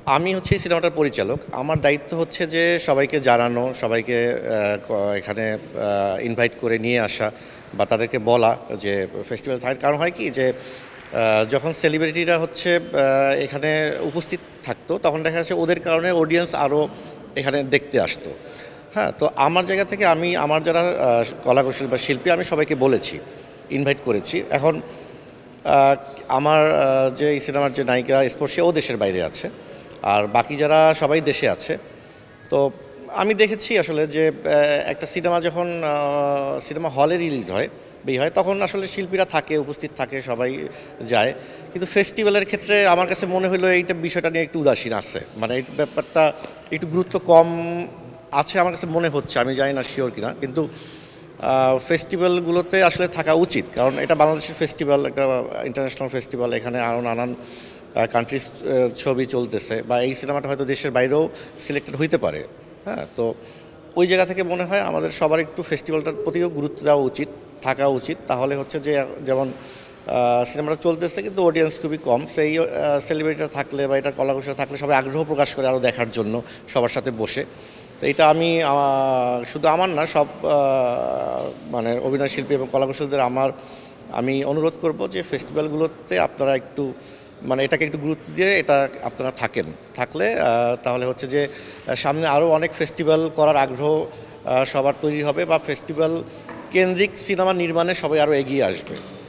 আমি হচ্ছে এই সিনেমাটার পরিচালক। আমার দায়িত্ব হচ্ছে যে সবাইকে জানানো, সবাইকে এখানে ইনভাইট করে নিয়ে আসা বা তাদেরকে বলা যে ফেস্টিভ্যাল থাকার কারণ হয় কি যে যখন সেলিব্রিটিরা হচ্ছে এখানে উপস্থিত থাকতো তখন দেখা যাচ্ছে ওদের কারণে অডিয়েন্স আরও এখানে দেখতে আসতো। হ্যাঁ, তো আমার জায়গা থেকে আমি আমার যারা কলাকুশলী বা শিল্পী আমি সবাইকে বলেছি, ইনভাইট করেছি। এখন আহ, আমার যে এই সিনেমার যে নায়িকা স্পর্শী ও দেশের বাইরে আছে, আর বাকি যারা সবাই দেশে আছে। তো আমি দেখেছি আসলে যে একটা সিনেমা যখন সিনেমা হলে রিলিজ হয় বের হয় তখন আসলে শিল্পীরা থাকে, উপস্থিত থাকে, সবাই যায়। কিন্তু ফেস্টিভ্যালের ক্ষেত্রে আমার কাছে মনে হলো এইটা বিষয়টা নিয়ে একটু উদাসীন আছে, মানে এই ব্যাপারটা একটু গুরুত্ব কম আছে আমার কাছে মনে হচ্ছে, আমি জানি না শিওর কিনা। কিন্তু ফেস্টিভ্যালগুলোতে আসলে থাকা উচিত, কারণ এটা বাংলাদেশের ফেস্টিভ্যাল, একটা ইন্টারন্যাশনাল ফেস্টিভ্যাল, এখানে আরও নানান কান্ট্রিজ ছবি চলতেছে, বা এই সিনেমাটা হয়তো দেশের বাইরেও সিলেক্টেড হইতে পারে। হ্যাঁ, তো ওই জায়গা থেকে মনে হয় আমাদের সবার একটু ফেস্টিভ্যালটার প্রতিও গুরুত্ব দেওয়া উচিত, থাকা উচিত। তাহলে হচ্ছে যে যেমন সিনেমাটা চলতেছে কিন্তু অডিয়েন্স খুবই কম, সেই সেলিব্রিটিরা থাকলে বা এটা কলাকুশলী থাকলে সবাই আগ্রহ প্রকাশ করে আরও দেখার জন্য সবার সাথে বসে। তো এটা আমি শুধু আমার না, সব মানে অভিনয় শিল্পী এবং কলাকুশলীদের আমি অনুরোধ করব যে ফেস্টিভ্যালগুলোতে আপনারা একটু মানে এটাকে একটু গুরুত্ব দিয়ে এটা আপনারা থাকলে তাহলে হচ্ছে যে সামনে আরও অনেক ফেস্টিভ্যাল করার আগ্রহ সবার তৈরি হবে, বা ফেস্টিভ্যাল কেন্দ্রিক সিনেমা নির্মাণে সবাই আরও এগিয়ে আসবে।